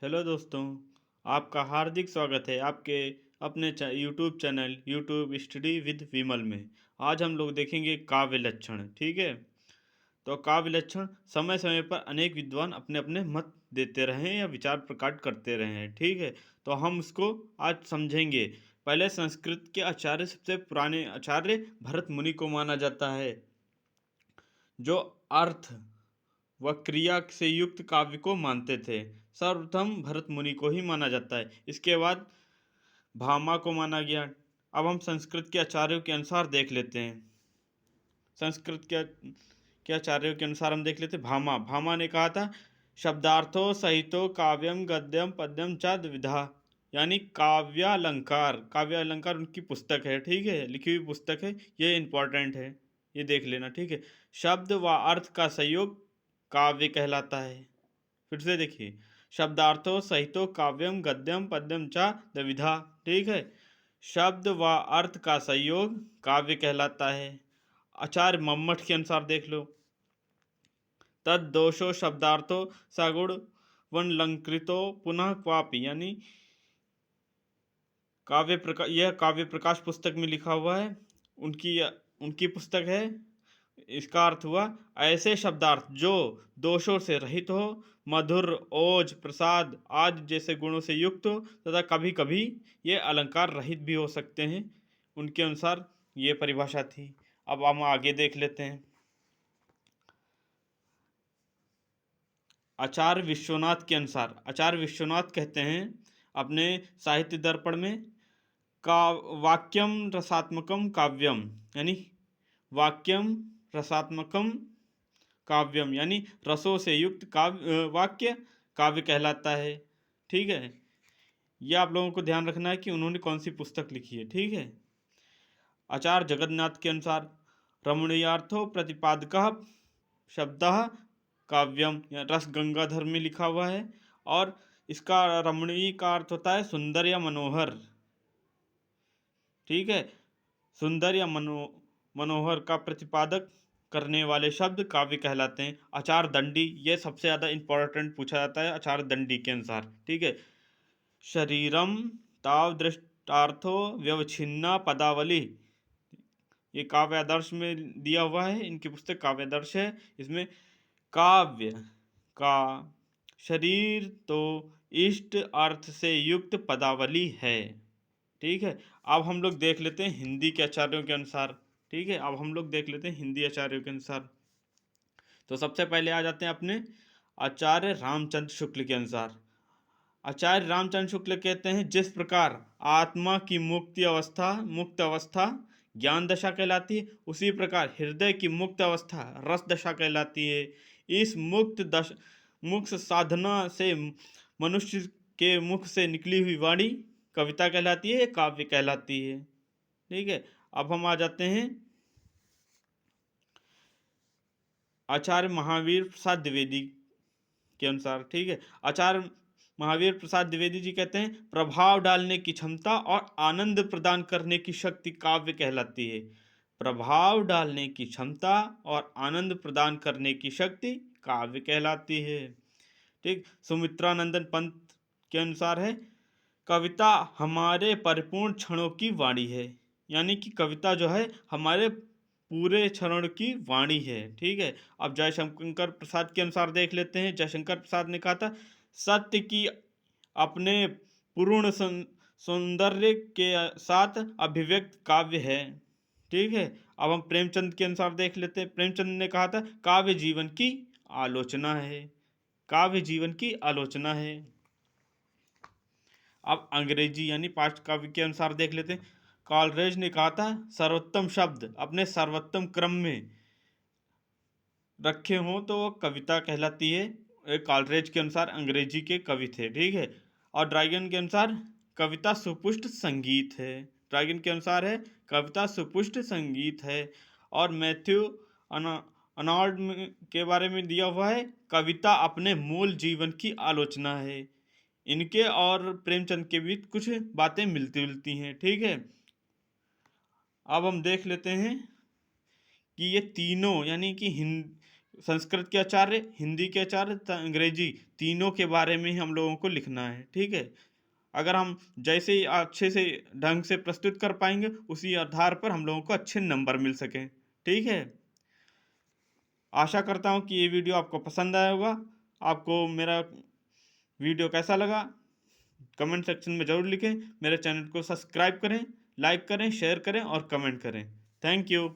Hello दोस्तों, आपका हार्दिक स्वागत है आपके अपने YouTube channel YouTube study with Vimal में। आज हम लोग देखेंगे काव्य लक्षण। ठीक है, तो काव्य लक्षण समय समय पर अनेक विद्वान अपने अपने मत देते रहे हैं या विचार प्रकट करते रहे हैं। ठीक है, तो हम उसको आज समझेंगे। पहले संस्कृत के आचार्य, सबसे पुराने आचार्य भरत मुनि को माना जाता है, जो अर्थ व क्रिया से युक्त काव्य को मानते थे। सर्वप्रथम भरत मुनि को ही माना जाता है, इसके बाद भामा को माना गया। अब हम संस्कृत के आचार्यों के अनुसार देख लेते हैं। संस्कृत के आचार्यों के अनुसार हम देख लेते हैं। भामा भामा ने कहा था, शब्दार्थो सहितो काव्यम गद्यम पद्यम च द्विधा, यानी काव्यालंकार। काव्यालंकार उनकी पुस्तक है, ठीक है, लिखी हुई पुस्तक है, ये इंपॉर्टेंट है, ये देख लेना। ठीक है, शब्द व अर्थ का संयोग काव्य कहलाता है। फिर से देखिए, शब्दार्थो सहितो काव्यम गद्यम पद्यम च द्विधा। ठीक है, शब्द व अर्थ का संयोग काव्य कहलाता है। आचार्य मम्मट के अनुसार देख लो, तद दोषो शब्दार्थो सगुण वनलंकृतो पुनः क्वापि, यानी काव्य प्रकाश, यह काव्य प्रकाश पुस्तक में लिखा हुआ है, उनकी उनकी पुस्तक है। इसका अर्थ हुआ, ऐसे शब्दार्थ जो दोषों से रहित हो, मधुर, ओज, प्रसाद आदि जैसे गुणों से युक्त हो, तथा कभी कभी ये अलंकार रहित भी हो सकते हैं। उनके अनुसार ये परिभाषा थी। अब हम आगे देख लेते हैं। आचार्य विश्वनाथ के अनुसार, आचार्य विश्वनाथ कहते हैं अपने साहित्य दर्पण में, का वाक्यम रसात्मकम काव्यम, यानी वाक्यम रसात्मकम काव्यम, यानी रसों से युक्त काव्य वाक्य काव्य कहलाता है। ठीक है, यह आप लोगों को ध्यान रखना है कि उन्होंने कौन सी पुस्तक लिखी है। ठीक है, आचार्य जगन्नाथ के अनुसार, रमणीयार्थो प्रतिपादक शब्द काव्यम, या रस गंगाधर में लिखा हुआ है, और इसका रमणीय का अर्थ होता है सुंदर या मनोहर। ठीक है, सुंदर या मनोहर का प्रतिपादक करने वाले शब्द काव्य कहलाते हैं। आचार दंडी, ये सबसे ज़्यादा इंपॉर्टेंट पूछा जाता है आचार दंडी के अनुसार। ठीक है, शरीरम ताव दृष्टार्थो व्यवच्छिन्ना पदावली, ये काव्य आदर्श में दिया हुआ है, इनकी पुस्तक काव्य आदर्श है। इसमें काव्य का शरीर तो इष्ट अर्थ से युक्त पदावली है। ठीक है, अब हम लोग देख लेते हैं हिंदी के आचार्यों के अनुसार। ठीक है, अब हम लोग देख लेते हैं हिंदी आचार्यों के अनुसार। तो सबसे पहले आ जाते हैं अपने आचार्य रामचंद्र शुक्ल के अनुसार। आचार्य रामचंद्र शुक्ल कहते हैं, जिस प्रकार आत्मा की मुक्त अवस्था ज्ञान दशा कहलाती है, उसी प्रकार हृदय की मुक्त अवस्था रस दशा कहलाती है। इस मुक्त साधना से मनुष्य के मुख से निकली हुई वाणी कविता कहलाती है, काव्य कहलाती है। ठीक है, अब हम आ जाते हैं आचार्य महावीर प्रसाद द्विवेदी के अनुसार। ठीक है, आचार्य महावीर प्रसाद द्विवेदी जी कहते हैं, प्रभाव डालने की क्षमता और आनंद प्रदान करने की शक्ति काव्य कहलाती है। प्रभाव डालने की क्षमता और आनंद प्रदान करने की शक्ति काव्य कहलाती है। ठीक, सुमित्रानंदन पंत के अनुसार है, कविता हमारे परिपूर्ण क्षणों की वाणी है, यानी कि कविता जो है हमारे पूरे क्षण की वाणी है। ठीक है, अब जयशंकर प्रसाद के अनुसार देख लेते हैं। जयशंकर प्रसाद ने कहा था, सत्य की अपने पूर्ण सौंदर्य के साथ अभिव्यक्त काव्य है। ठीक है, अब हम प्रेमचंद के अनुसार देख लेते हैं। प्रेमचंद ने कहा था, काव्य जीवन की आलोचना है, काव्य जीवन की आलोचना है। अब अंग्रेजी यानी पास्ट काव्य के अनुसार देख लेते हैं। कॉलरेज ने कहा था, सर्वोत्तम शब्द अपने सर्वोत्तम क्रम में रखे हों तो वो कविता कहलाती है। कॉलरेज के अनुसार अंग्रेजी के कवि थे। ठीक है, और ड्रैगन के अनुसार कविता सुपुष्ट संगीत है। ड्रैगन के अनुसार है, कविता सुपुष्ट संगीत है। और मैथ्यू अनाल्ड के बारे में दिया हुआ है, कविता अपने मूल जीवन की आलोचना है। इनके और प्रेमचंद के बीच कुछ बातें मिलती जुलती हैं। ठीक है, अब हम देख लेते हैं कि ये तीनों, यानी कि संस्कृत के आचार्य, हिंदी के आचार्य तथा अंग्रेजी, तीनों के बारे में ही हम लोगों को लिखना है। ठीक है, अगर हम जैसे ही अच्छे से ढंग से प्रस्तुत कर पाएंगे, उसी आधार पर हम लोगों को अच्छे नंबर मिल सकें। ठीक है, आशा करता हूँ कि ये वीडियो आपको पसंद आया होगा। आपको मेरा वीडियो कैसा लगा कमेंट सेक्शन में ज़रूर लिखें। मेरे चैनल को सब्सक्राइब करें, लाइक करें, शेयर करें और कमेंट करें। Thank you.